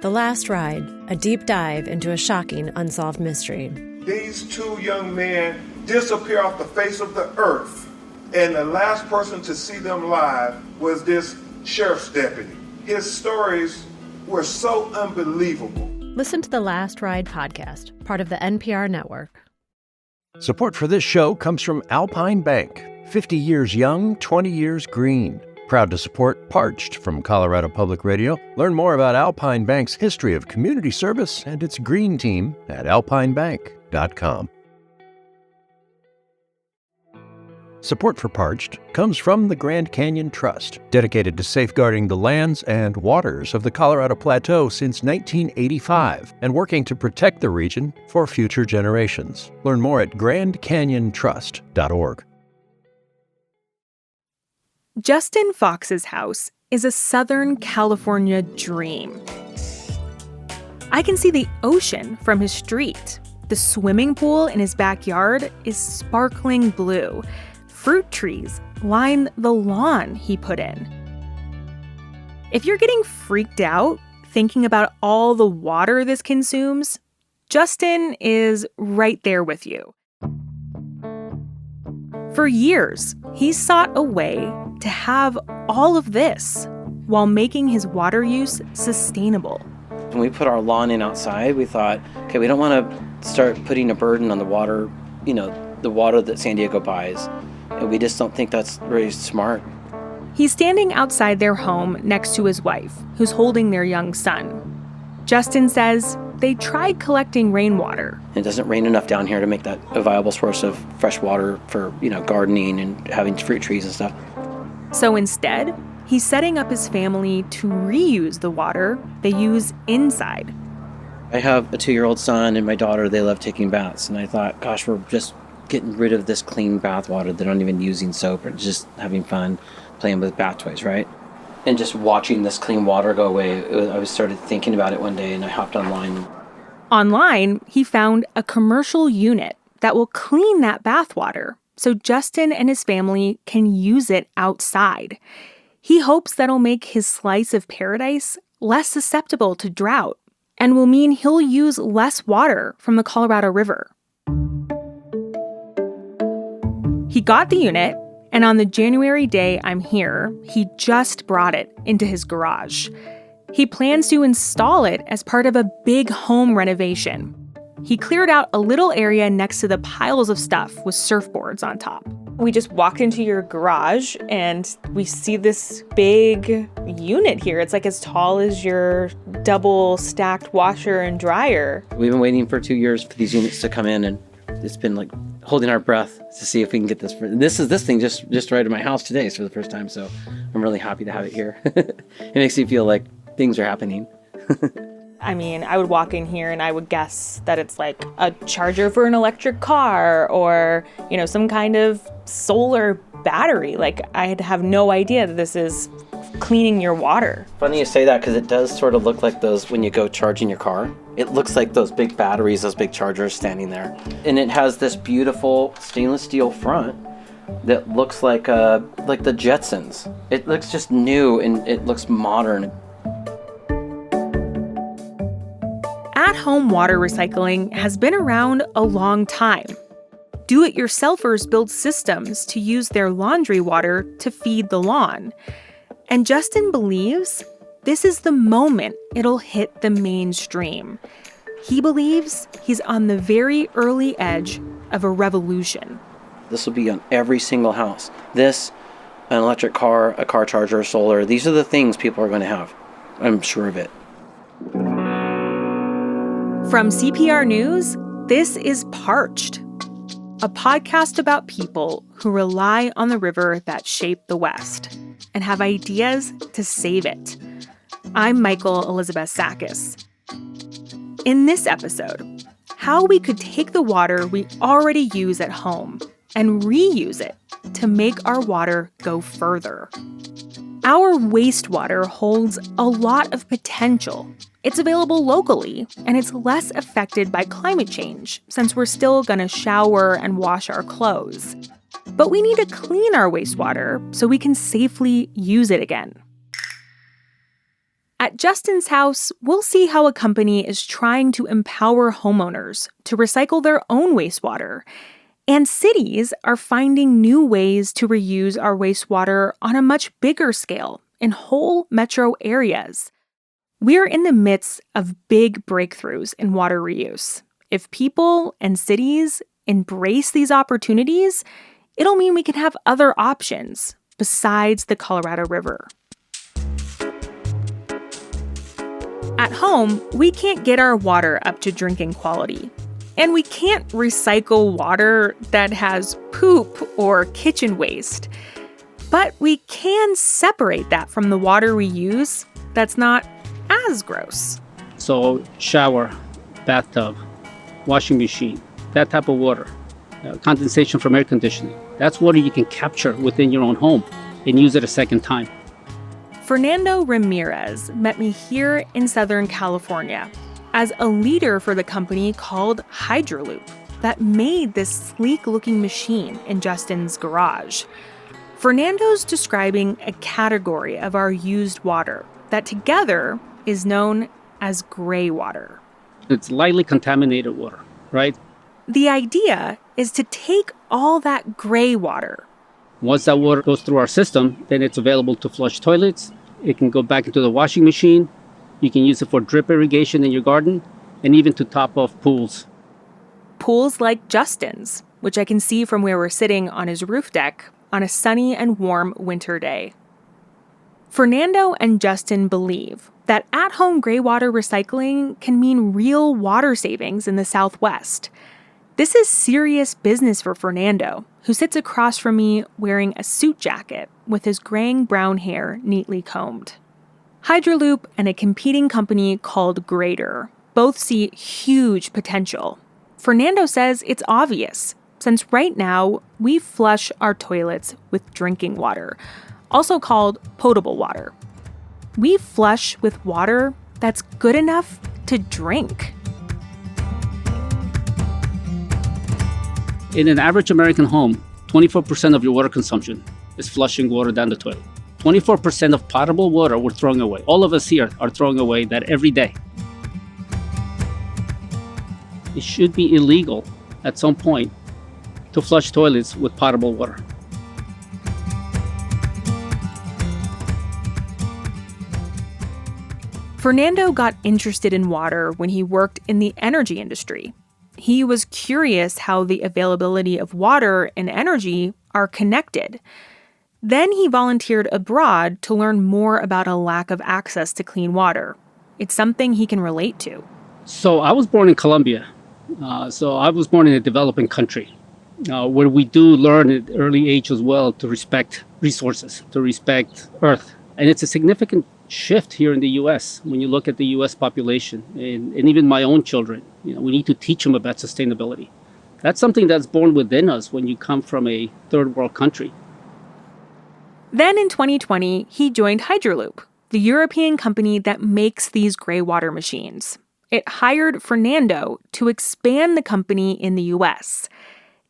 The Last Ride, a deep dive into a shocking unsolved mystery. These two young men disappear off the face of the earth, and the last person to see them live was this sheriff's deputy. His stories were so unbelievable. Listen to the Last Ride podcast, part of the NPR network. Support for this show comes from Alpine Bank. 50 years young, 20 years green. Proud to support Parched from Colorado Public Radio. Learn more about Alpine Bank's history of community service and its green team at alpinebank.com. Support for Parched comes from the Grand Canyon Trust, dedicated to safeguarding the lands and waters of the Colorado Plateau since 1985 and working to protect the region for future generations. Learn more at grandcanyontrust.org. Justin Fox's house is a Southern California dream. I can see the ocean from his street. The swimming pool in his backyard is sparkling blue. Fruit trees line the lawn he put in. If you're getting freaked out thinking about all the water this consumes, Justin is right there with you. For years, he's sought a way to have all of this while making his water use sustainable. When we put our lawn in outside, we thought, okay, we don't want to start putting a burden on the water, the water that San Diego buys. And we just don't think that's very smart. He's standing outside their home next to his wife, who's holding their young son. Justin says they tried collecting rainwater. It doesn't rain enough down here to make that a viable source of fresh water for, gardening and having fruit trees and stuff. So instead, he's setting up his family to reuse the water they use inside. I have a 2-year-old son and my daughter, they love taking baths. And I thought, gosh, we're just getting rid of this clean bath water. They're not even using soap or just having fun playing with bath toys, right? And just watching this clean water go away, I started thinking about it one day and I hopped online. Online, he found a commercial unit that will clean that bath water so Justin and his family can use it outside. He hopes that'll make his slice of paradise less susceptible to drought and will mean he'll use less water from the Colorado River. He got the unit, and on the January day I'm here, he just brought it into his garage. He plans to install it as part of a big home renovation. He cleared out a little area next to the piles of stuff with surfboards on top. We just walked into your garage and we see this big unit here. It's like as tall as your double stacked washer and dryer. We've been waiting for 2 years for these units to come in, and it's been like holding our breath to see if we can get this. This thing just right at my house today for the first time, so I'm really happy to have it here. It makes me feel like things are happening. I mean, I would walk in here and I would guess that it's like a charger for an electric car or, some kind of solar battery. Like, I'd have no idea that this is cleaning your water. Funny you say that because it does sort of look like those when you go charging your car. It looks like those big batteries, those big chargers standing there. And it has this beautiful stainless steel front that looks like the Jetsons. It looks just new and it looks modern. At-home water recycling has been around a long time. Do-it-yourselfers build systems to use their laundry water to feed the lawn. And Justin believes this is the moment it'll hit the mainstream. He believes he's on the very early edge of a revolution. This will be on every single house. This, an electric car, a car charger, solar, these are the things people are going to have. I'm sure of it. From CPR News, this is Parched, a podcast about people who rely on the river that shaped the West and have ideas to save it. I'm Michael Elizabeth Sakas. In this episode, how we could take the water we already use at home and reuse it to make our water go further. Our wastewater holds a lot of potential. It's available locally, and it's less affected by climate change since we're still going to shower and wash our clothes. But we need to clean our wastewater so we can safely use it again. At Justin's house, we'll see how a company is trying to empower homeowners to recycle their own wastewater. And cities are finding new ways to reuse our wastewater on a much bigger scale in whole metro areas. We're in the midst of big breakthroughs in water reuse. If people and cities embrace these opportunities, it'll mean we can have other options besides the Colorado River. At home, we can't get our water up to drinking quality. And we can't recycle water that has poop or kitchen waste. But we can separate that from the water we use that's not as gross. So shower, bathtub, washing machine, that type of water, condensation from air conditioning. That's water you can capture within your own home and use it a second time. Fernando Ramirez met me here in Southern California as a leader for the company called Hydroloop that made this sleek-looking machine in Justin's garage. Fernando's describing a category of our used water that together is known as gray water. It's lightly contaminated water, right? The idea is to take all that gray water. Once that water goes through our system, then it's available to flush toilets. It can go back into the washing machine. You can use it for drip irrigation in your garden and even to top off pools. Pools like Justin's, which I can see from where we're sitting on his roof deck on a sunny and warm winter day. Fernando and Justin believe that at-home gray water recycling can mean real water savings in the Southwest. This is serious business for Fernando, who sits across from me wearing a suit jacket with his graying brown hair neatly combed. Hydroloop and a competing company called Grader both see huge potential. Fernando says it's obvious, since right now we flush our toilets with drinking water, also called potable water. We flush with water that's good enough to drink. In an average American home, 24% of your water consumption is flushing water down the toilet. 24% of potable water we're throwing away. All of us here are throwing away that every day. It should be illegal at some point to flush toilets with potable water. Fernando got interested in water when he worked in the energy industry. He was curious how the availability of water and energy are connected. Then he volunteered abroad to learn more about a lack of access to clean water. It's something he can relate to. So I was born in Colombia. So I was born in a developing country where we do learn at an early age as well to respect resources, to respect Earth. And it's a significant shift here in the U.S. when you look at the U.S. population and even my own children. You know, we need to teach them about sustainability. That's something that's born within us when you come from a third world country. Then in 2020, he joined Hydroloop, the European company that makes these gray water machines. It hired Fernando to expand the company in the U.S.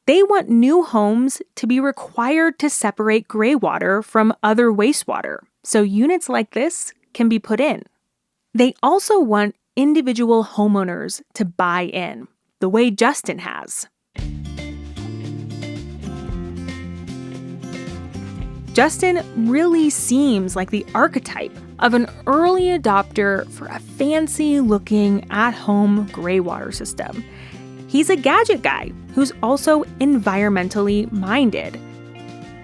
They want new homes to be required to separate gray water from other wastewater, so units like this can be put in. They also want individual homeowners to buy in, the way Justin has. Justin really seems like the archetype of an early adopter for a fancy-looking at-home gray water system. He's a gadget guy who's also environmentally minded.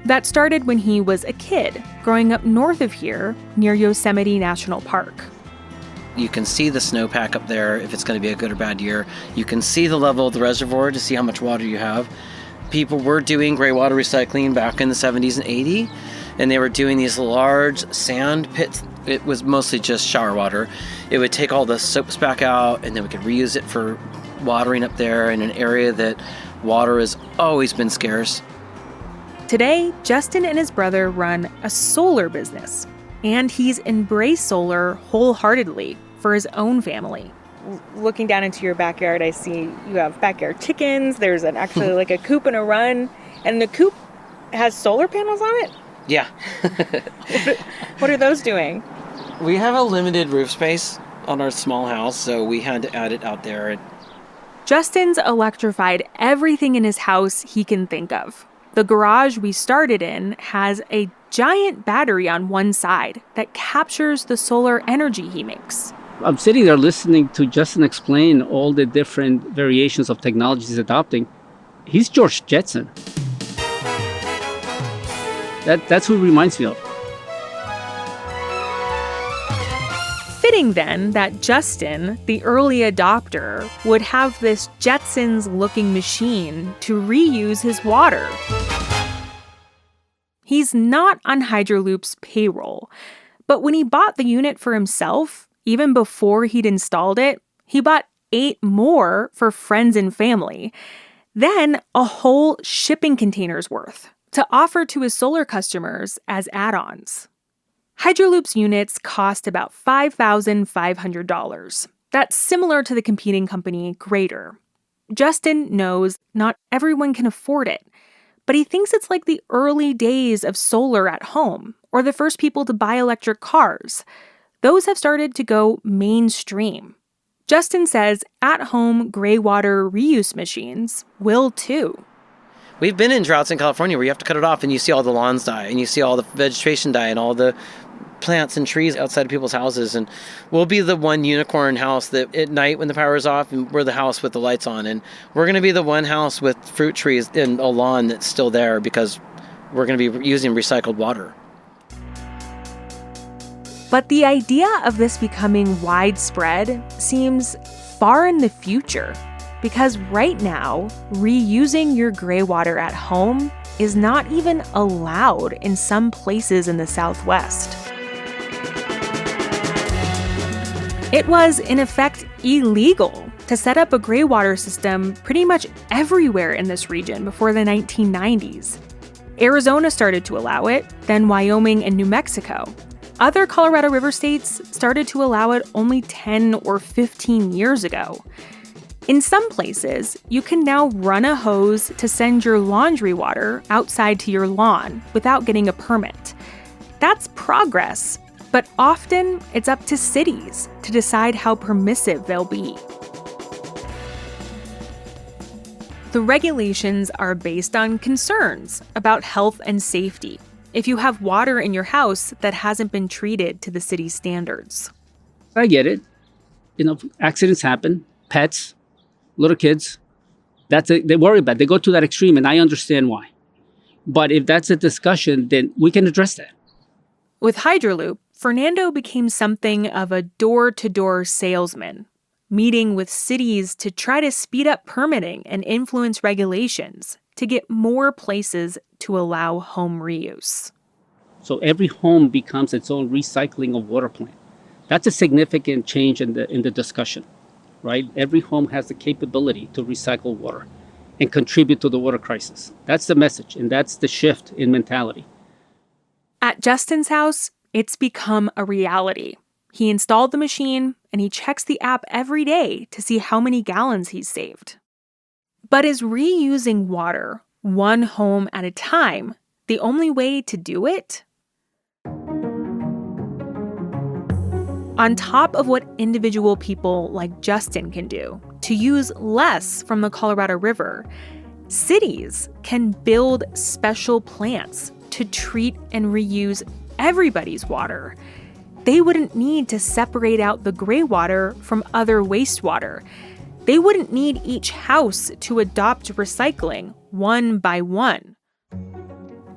That started when he was a kid, growing up north of here near Yosemite National Park. You can see the snowpack up there if it's going to be a good or bad year. You can see the level of the reservoir to see how much water you have. People were doing gray water recycling back in the 70s and 80s, and they were doing these large sand pits. It was mostly just shower water. It would take all the soaps back out, and then we could reuse it for watering up there in an area that water has always been scarce. Today, Justin and his brother run a solar business, and he's embraced solar wholeheartedly for his own family. Looking down into your backyard, I see you have backyard chickens. There's actually like a coop and a run, and the coop has solar panels on it? Yeah. What are those doing? We have a limited roof space on our small house, so we had to add it out there. Justin's electrified everything in his house he can think of. The garage we started in has a giant battery on one side that captures the solar energy he makes. I'm sitting there listening to Justin explain all the different variations of technologies he's adopting. He's George Jetson. That's who he reminds me of. Fitting then that Justin, the early adopter, would have this Jetsons-looking machine to reuse his water. He's not on Hydroloop's payroll, but when he bought the unit for himself, even before he'd installed it, he bought 8 more for friends and family. Then a whole shipping container's worth to offer to his solar customers as add-ons. Hydroloop's units cost about $5,500. That's similar to the competing company Greater. Justin knows not everyone can afford it, but he thinks it's like the early days of solar at home, or the first people to buy electric cars. Those have started to go mainstream. Justin says at-home gray water reuse machines will too. We've been in droughts in California where you have to cut it off and you see all the lawns die and you see all the vegetation die and all the plants and trees outside of people's houses. And we'll be the one unicorn house that at night when the power is off, and we're the house with the lights on. And we're going to be the one house with fruit trees and a lawn that's still there because we're going to be using recycled water. But the idea of this becoming widespread seems far in the future, because right now, reusing your gray water at home is not even allowed in some places in the Southwest. It was, in effect, illegal to set up a gray water system pretty much everywhere in this region before the 1990s. Arizona started to allow it, then Wyoming and New Mexico. Other Colorado River states started to allow it only 10 or 15 years ago. In some places, you can now run a hose to send your laundry water outside to your lawn without getting a permit. That's progress, but often it's up to cities to decide how permissive they'll be. The regulations are based on concerns about health and safety if you have water in your house that hasn't been treated to the city's standards. I get it. Accidents happen, pets, little kids. They worry about it. They go to that extreme, and I understand why. But if that's a discussion, then we can address that. With Hydroloop, Fernando became something of a door-to-door salesman, meeting with cities to try to speed up permitting and influence regulations to get more places to allow home reuse. So every home becomes its own recycling of water plant. That's a significant change in the discussion, right? Every home has the capability to recycle water and contribute to the water crisis. That's the message, and that's the shift in mentality. At Justin's house, it's become a reality. He installed the machine, and he checks the app every day to see how many gallons he's saved. But is reusing water, one home at a time, the only way to do it? On top of what individual people like Justin can do to use less from the Colorado River, cities can build special plants to treat and reuse everybody's water. They wouldn't need to separate out the gray water from other wastewater. They wouldn't need each house to adopt recycling one by one.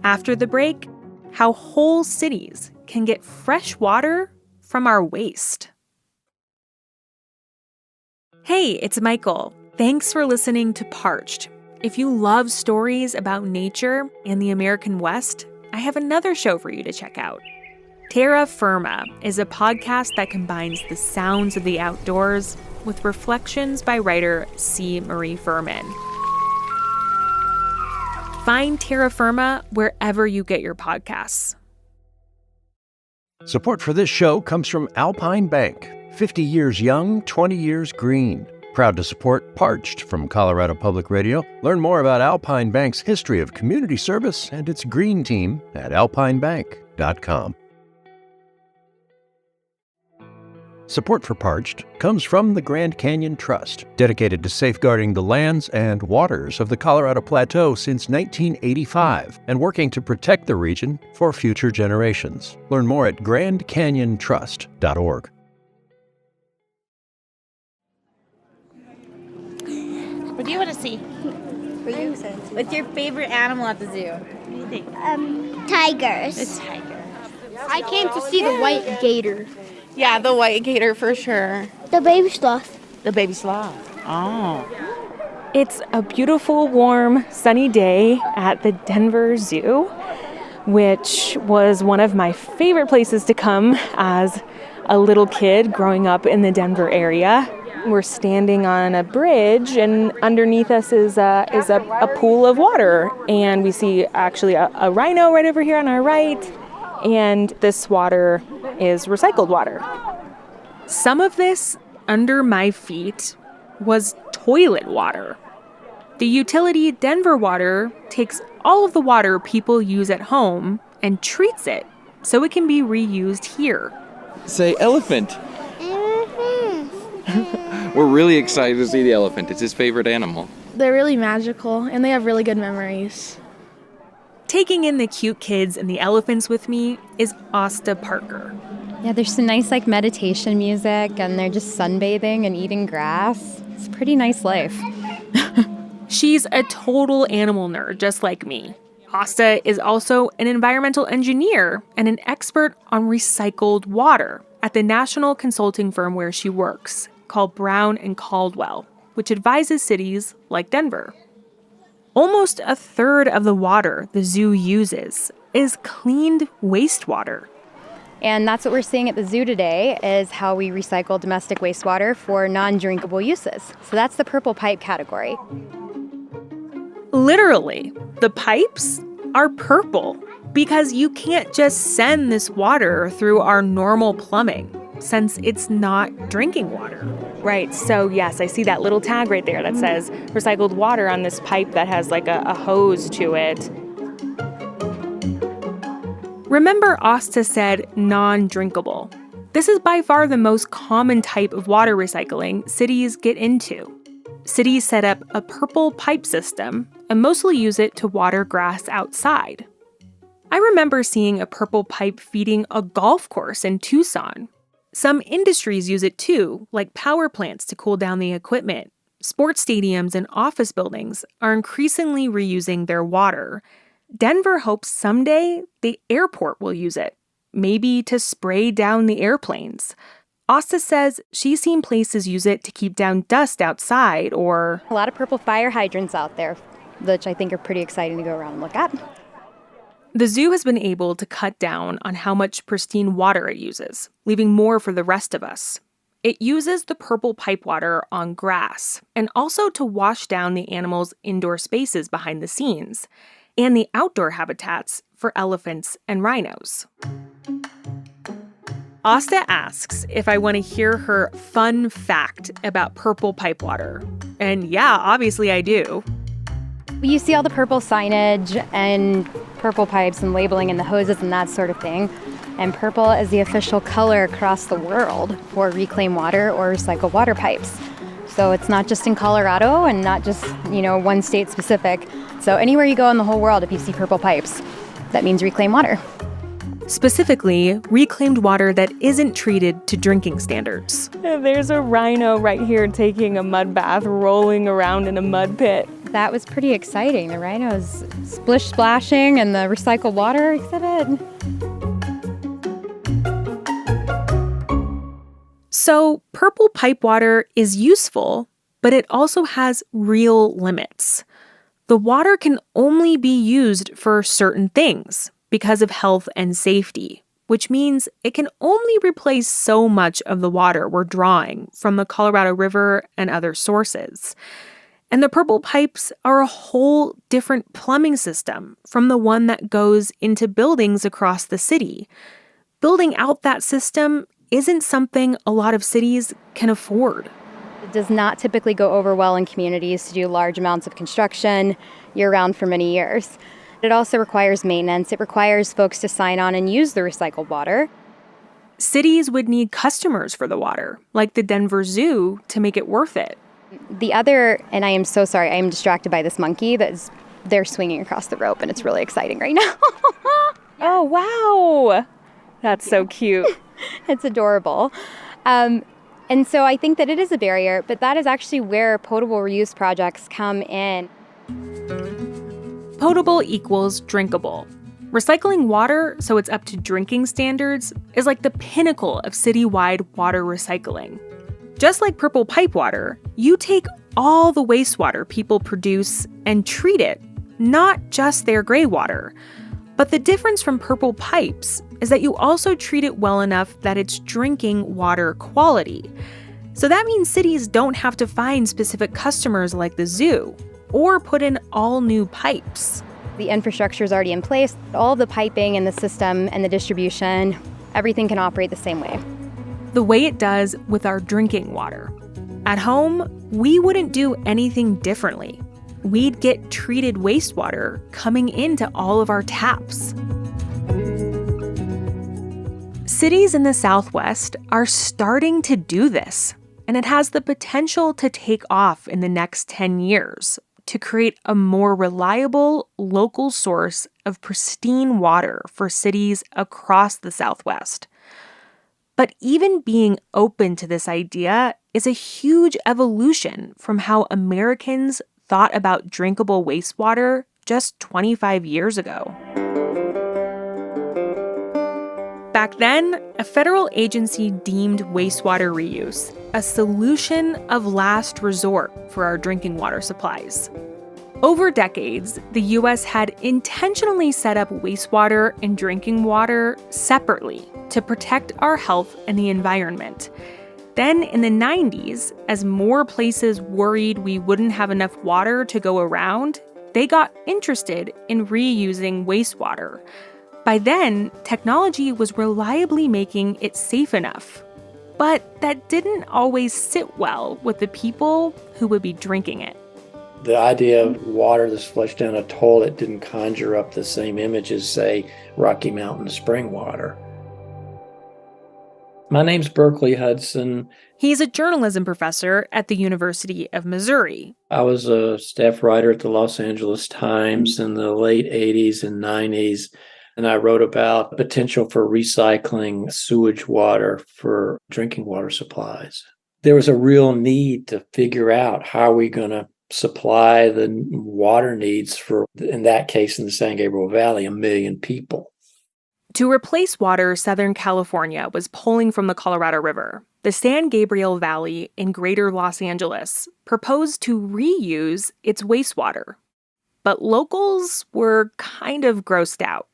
After the break, how whole cities can get fresh water from our waste. Hey, it's Michael. Thanks for listening to Parched. If you love stories about nature and the American West, I have another show for you to check out. Terra Firma is a podcast that combines the sounds of the outdoors with reflections by writer C. Marie Furman. Find Terra Firma wherever you get your podcasts. Support for this show comes from Alpine Bank. 50 years young, 20 years green. Proud to support Parched from Colorado Public Radio. Learn more about Alpine Bank's history of community service and its green team at alpinebank.com. Support for Parched comes from the Grand Canyon Trust, dedicated to safeguarding the lands and waters of the Colorado Plateau since 1985 and working to protect the region for future generations. Learn more at grandcanyontrust.org. What do you want to see? What's your favorite animal at the zoo? What do you think? Tigers. A tiger. I came to see the white gator. Yeah, the white gator for sure. The baby sloth. The baby sloth. Oh. It's a beautiful, warm, sunny day at the Denver Zoo, which was one of my favorite places to come as a little kid growing up in the Denver area. We're standing on a bridge, and underneath us is a pool of water. And we see actually a rhino right over here on our right. And this water is recycled water. Some of this under my feet was toilet water. The utility Denver Water takes all of the water people use at home and treats it so it can be reused here. Say elephant. We're really excited to see the elephant. It's his favorite animal. They're really magical, and they have really good memories. Taking in the cute kids and the elephants with me is Asta Parker. Yeah, there's some nice meditation music, and they're just sunbathing and eating grass. It's a pretty nice life. She's a total animal nerd, just like me. Asta is also an environmental engineer and an expert on recycled water at the national consulting firm where she works, called Brown & Caldwell, which advises cities like Denver. Almost a third of the water the zoo uses is cleaned wastewater. And that's what we're seeing at the zoo today, is how we recycle domestic wastewater for non-drinkable uses. So that's the purple pipe category. Literally, the pipes are purple because you can't just send this water through our normal plumbing, since it's not drinking water. Right, so yes, I see that little tag right there that says recycled water on this pipe that has like a hose to it. Remember, Asta said non-drinkable. This is by far the most common type of water recycling cities get into. Cities set up a purple pipe system and mostly use it to water grass outside. I remember seeing a purple pipe feeding a golf course in Tucson. Some industries use it too, like power plants to cool down the equipment. Sports stadiums and office buildings are increasingly reusing their water. Denver hopes someday the airport will use it, maybe to spray down the airplanes. Asta says she's seen places use it to keep down dust outside or... A lot of purple fire hydrants out there, which I think are pretty exciting to go around and look at. The zoo has been able to cut down on how much pristine water it uses, leaving more for the rest of us. It uses the purple pipe water on grass and also to wash down the animals' indoor spaces behind the scenes and the outdoor habitats for elephants and rhinos. Asta asks if I want to hear her fun fact about purple pipe water. And yeah, obviously I do. You see all the purple signage and purple pipes and labeling and the hoses and that sort of thing. And purple is the official color across the world for reclaimed water or recycled water pipes. So it's not just in Colorado and not just, one state specific. So anywhere you go in the whole world, if you see purple pipes, that means reclaimed water. Specifically, reclaimed water that isn't treated to drinking standards. There's a rhino right here taking a mud bath, rolling around in a mud pit. That was pretty exciting. The rhinos splish splashing and the recycled water exhibit. So, purple pipe water is useful, but it also has real limits. The water can only be used for certain things because of health and safety, which means it can only replace so much of the water we're drawing from the Colorado River and other sources. And the purple pipes are a whole different plumbing system from the one that goes into buildings across the city. Building out that system isn't something a lot of cities can afford. It does not typically go over well in communities to do large amounts of construction year-round for many years. It also requires maintenance. It requires folks to sign on and use the recycled water. Cities would need customers for the water, like the Denver Zoo, to make it worth it. The other, and I am so sorry, I am distracted by this monkey they're swinging across the rope, and it's really exciting right now. Oh, wow. That's so cute. It's adorable. And so I think that it is a barrier, but that is actually where potable reuse projects come in. Potable equals drinkable. Recycling water so it's up to drinking standards is like the pinnacle of citywide water recycling. Just like purple pipe water, you take all the wastewater people produce and treat it, not just their gray water. But the difference from purple pipes is that you also treat it well enough that it's drinking water quality. So that means cities don't have to find specific customers like the zoo or put in all new pipes. The infrastructure is already in place. All the piping and the system and the distribution, everything can operate the same way. The way it does with our drinking water. At home, we wouldn't do anything differently. We'd get treated wastewater coming into all of our taps. Cities in the Southwest are starting to do this, and it has the potential to take off in the next 10 years to create a more reliable local source of pristine water for cities across the Southwest. But even being open to this idea is a huge evolution from how Americans thought about drinkable wastewater just 25 years ago. Back then, a federal agency deemed wastewater reuse a solution of last resort for our drinking water supplies. Over decades, the U.S. had intentionally set up wastewater and drinking water separately to protect our health and the environment. Then in the 90s, as more places worried we wouldn't have enough water to go around, they got interested in reusing wastewater. By then, technology was reliably making it safe enough. But that didn't always sit well with the people who would be drinking it. The idea of water that's flushed down a toilet didn't conjure up the same image as, say, Rocky Mountain spring water. My name's Berkeley Hudson. He's a journalism professor at the University of Missouri. I was a staff writer at the Los Angeles Times in the late 80s and 90s, and I wrote about potential for recycling sewage water for drinking water supplies. There was a real need to figure out how are we going to supply the water needs for, in that case, in the San Gabriel Valley, 1 million people. To replace water Southern California was pulling from the Colorado River, the San Gabriel Valley in greater Los Angeles proposed to reuse its wastewater. But locals were kind of grossed out.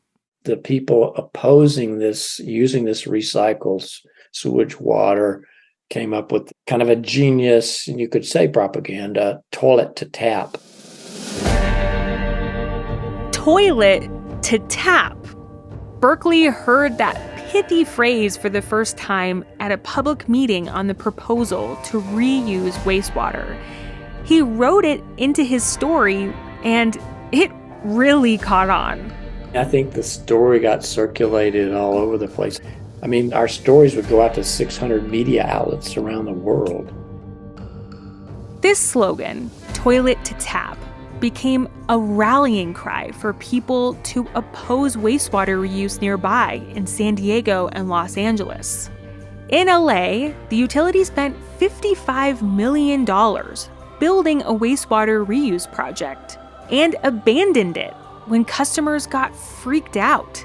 The people opposing this, using this recycled sewage water, came up with kind of a genius, and you could say propaganda, toilet to tap. Toilet to tap. Berkeley heard that pithy phrase for the first time at a public meeting on the proposal to reuse wastewater. He wrote it into his story, and it really caught on. I think the story got circulated all over the place. I mean, our stories would go out to 600 media outlets around the world. This slogan, toilet to tap, became a rallying cry for people to oppose wastewater reuse nearby in San Diego and Los Angeles. In LA, the utility spent $55 million building a wastewater reuse project and abandoned it when customers got freaked out.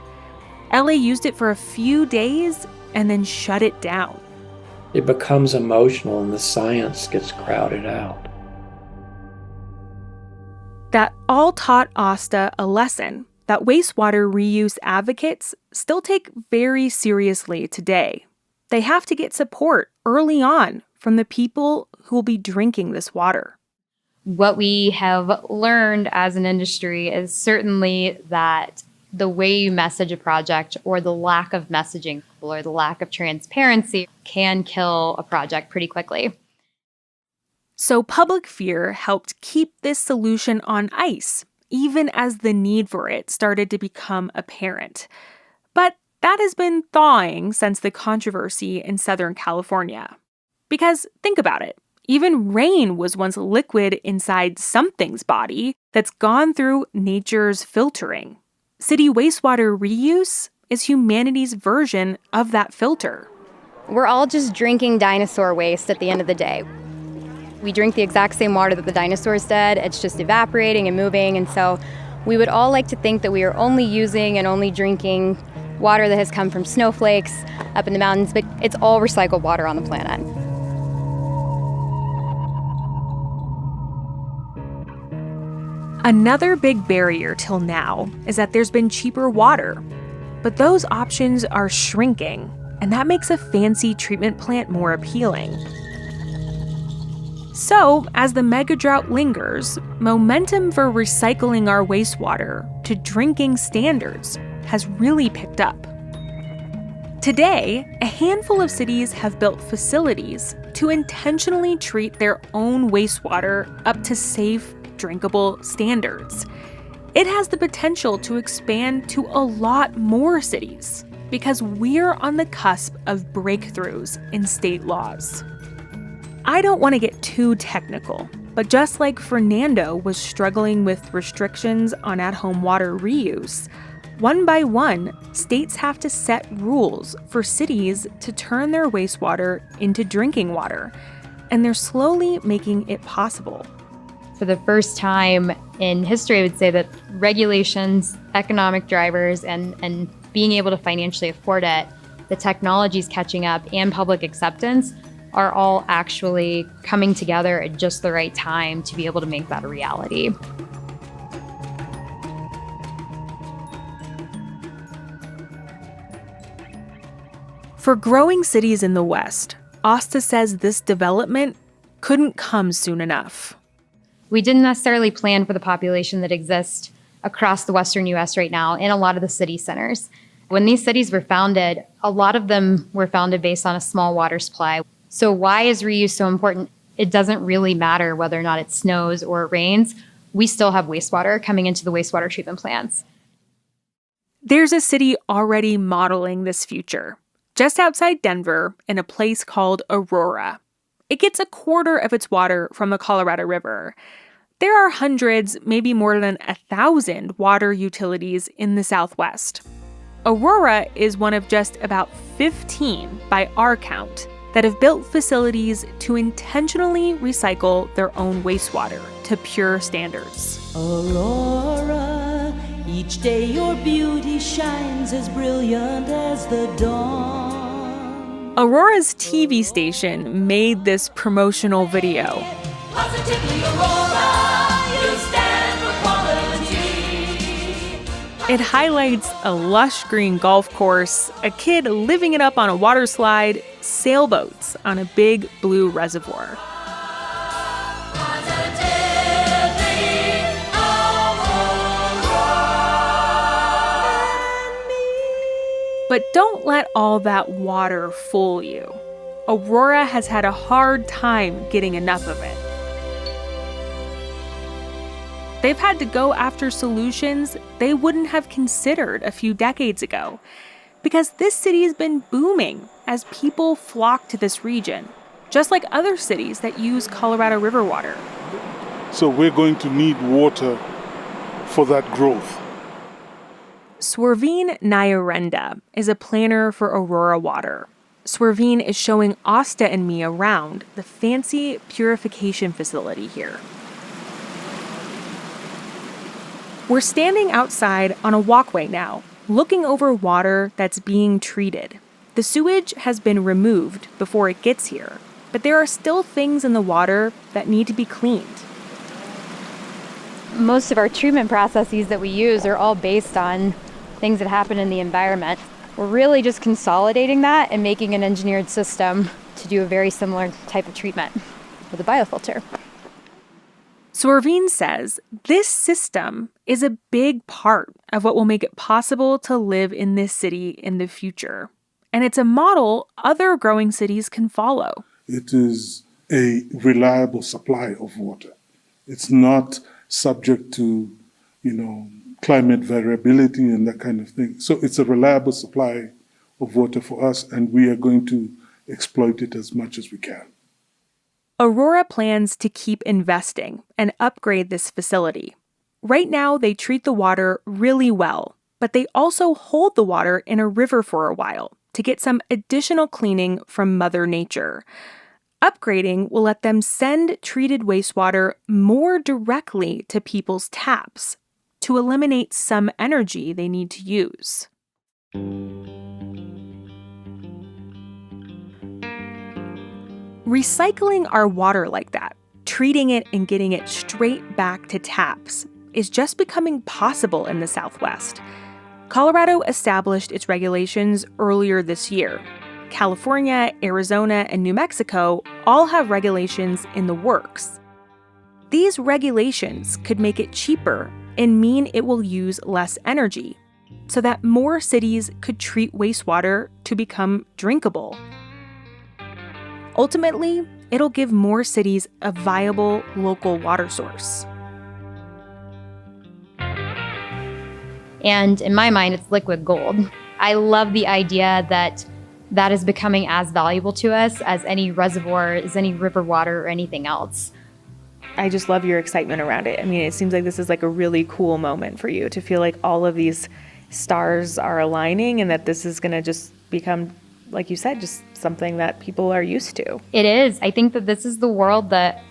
LA used it for a few days and then shut it down. It becomes emotional and the science gets crowded out. That all taught Asta a lesson that wastewater reuse advocates still take very seriously today. They have to get support early on from the people who will be drinking this water. What we have learned as an industry is certainly that the way you message a project or the lack of messaging or the lack of transparency can kill a project pretty quickly. So public fear helped keep this solution on ice, even as the need for it started to become apparent. But That has been thawing since the controversy in Southern California. Because think about it. Even rain was once liquid inside something's body that's gone through nature's filtering. City wastewater reuse is humanity's version of that filter. We're all just drinking dinosaur waste at the end of the day. We drink the exact same water that the dinosaurs did. It's just evaporating and moving. And so we would all like to think that we are only using and only drinking water that has come from snowflakes up in the mountains, but it's all recycled water on the planet. Another big barrier till now is that there's been cheaper water. But those options are shrinking, and that makes a fancy treatment plant more appealing. So, as the mega drought lingers, momentum for recycling our wastewater to drinking standards has really picked up. Today, a handful of cities have built facilities to intentionally treat their own wastewater up to safe, drinkable standards. It has the potential to expand to a lot more cities because we're on the cusp of breakthroughs in state laws. I don't want to get too technical, but just like Fernando was struggling with restrictions on at-home water reuse, one by one, states have to set rules for cities to turn their wastewater into drinking water, and they're slowly making it possible. For the first time in history, I would say that regulations, economic drivers, and being able to financially afford it, the technology's catching up, and public acceptance are all actually coming together at just the right time to be able to make that a reality. For growing cities in the West, Asta says this development couldn't come soon enough. We didn't necessarily plan for the population that exists across the Western U.S. right now in a lot of the city centers. When these cities were founded, a lot of them were founded based on a small water supply. So why is reuse so important? It doesn't really matter whether or not it snows or it rains. We still have wastewater coming into the wastewater treatment plants. There's a city already modeling this future. Just outside Denver, in a place called Aurora. It gets a quarter of its water from the Colorado River. There are hundreds, maybe more than 1,000 water utilities in the Southwest. Aurora is one of just about 15, by our count, that have built facilities to intentionally recycle their own wastewater to pure standards. Aurora, each day your beauty shines as brilliant as the dawn. Aurora's TV station made this promotional video. Positively Aurora, you stand for quality. It highlights a lush green golf course, a kid living it up on a water slide, sailboats on a big blue reservoir. But don't let all that water fool you. Aurora has had a hard time getting enough of it. They've had to go after solutions they wouldn't have considered a few decades ago, because this city's been booming as people flock to this region, just like other cities that use Colorado River water. So we're going to need water for that growth. Swerveen Nyarenda is a planner for Aurora Water. Swerveen is showing Asta and me around the fancy purification facility here. We're standing outside on a walkway now, looking over water that's being treated. The sewage has been removed before it gets here, but there are still things in the water that need to be cleaned. Most of our treatment processes that we use are all based on things that happen in the environment. We're really just consolidating that and making an engineered system to do a very similar type of treatment with a biofilter. Swerveen says this system is a big part of what will make it possible to live in this city in the future. And it's a model other growing cities can follow. It is a reliable supply of water. It's not subject to, climate variability and that kind of thing. So it's a reliable supply of water for us, and we are going to exploit it as much as we can. Aurora plans to keep investing and upgrade this facility. Right now, they treat the water really well, but they also hold the water in a river for a while to get some additional cleaning from Mother Nature. Upgrading will let them send treated wastewater more directly to people's taps to eliminate some energy they need to use. Recycling our water like that, treating it and getting it straight back to taps, is just becoming possible in the Southwest. Colorado established its regulations earlier this year. California, Arizona, and New Mexico all have regulations in the works. These regulations could make it cheaper and mean it will use less energy, so that more cities could treat wastewater to become drinkable. Ultimately, it'll give more cities a viable local water source. And in my mind, it's liquid gold. I love the idea that that is becoming as valuable to us as any reservoir, as any river water, or anything else. I just love your excitement around it. I mean, it seems like this is like a really cool moment for you to feel like all of these stars are aligning and that this is going to just become, like you said, just something that people are used to. It is. I think that this is the world that,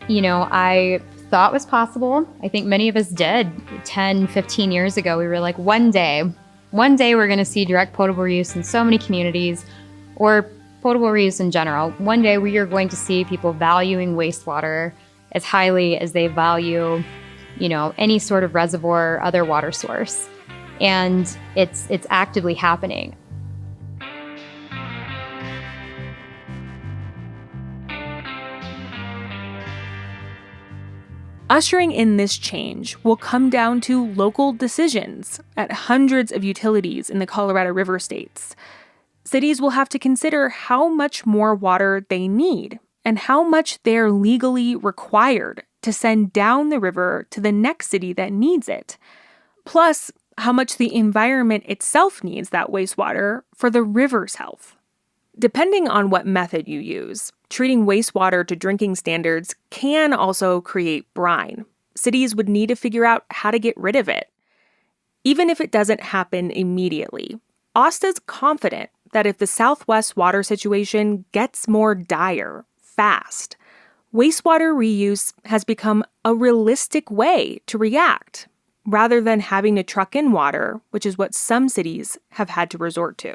I thought was possible. I think many of us did 10, 15 years ago. We were like, one day we're going to see direct potable reuse in so many communities, or potable reuse in general. One day we are going to see people valuing wastewater as highly as they value, any sort of reservoir or other water source. And it's actively happening. Ushering in this change will come down to local decisions at hundreds of utilities in the Colorado River states. Cities will have to consider how much more water they need and how much they're legally required to send down the river to the next city that needs it. Plus, how much the environment itself needs that wastewater for the river's health. Depending on what method you use, treating wastewater to drinking standards can also create brine. Cities would need to figure out how to get rid of it. Even if it doesn't happen immediately, OSTA's confident that if the Southwest water situation gets more dire fast, wastewater reuse has become a realistic way to react, rather than having to truck in water, which is what some cities have had to resort to.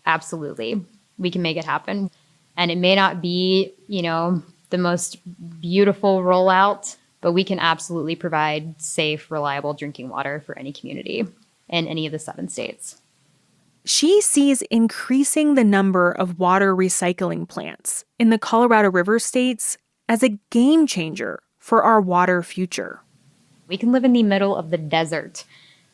Absolutely. We can make it happen. And it may not be, the most beautiful rollout, but we can absolutely provide safe, reliable drinking water for any community in any of the 7 states. She sees increasing the number of water recycling plants in the Colorado River states as a game changer for our water future. We can live in the middle of the desert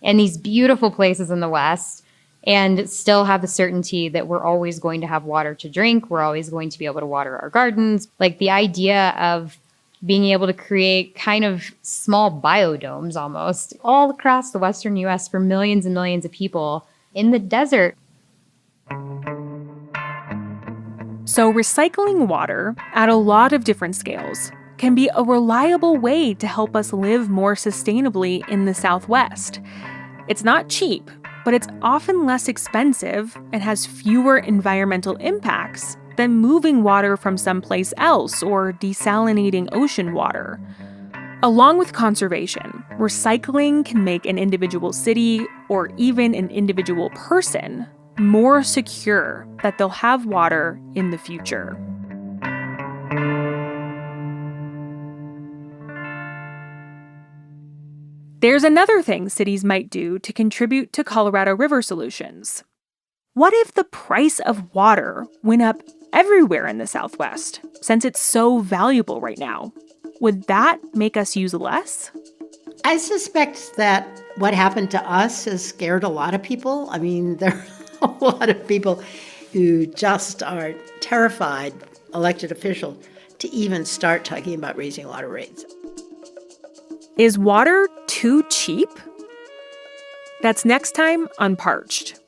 in these beautiful places in the West and still have the certainty that we're always going to have water to drink. We're always going to be able to water our gardens. Like the idea of being able to create kind of small biodomes almost all across the Western U.S. for millions and millions of people in the desert. So recycling water at a lot of different scales can be a reliable way to help us live more sustainably in the Southwest. It's not cheap, but it's often less expensive and has fewer environmental impacts than moving water from someplace else or desalinating ocean water. Along with conservation, recycling can make an individual city or even an individual person more secure that they'll have water in the future. There's another thing cities might do to contribute to Colorado River solutions. What if the price of water went up everywhere in the Southwest, since it's so valuable right now? Would that make us use less? I suspect that what happened to us has scared a lot of people. I mean, there are a lot of people who just are terrified, elected officials, to even start talking about raising water rates. Is water too cheap? That's next time on Parched.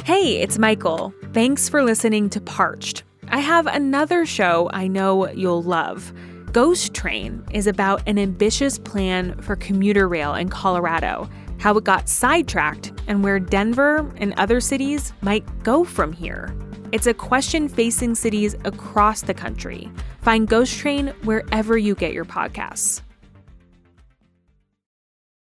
Hey, it's Michael. Thanks for listening to Parched. I have another show I know you'll love. Ghost Train is about an ambitious plan for commuter rail in Colorado, how it got sidetracked, and where Denver and other cities might go from here. It's a question facing cities across the country. Find Ghost Train wherever you get your podcasts.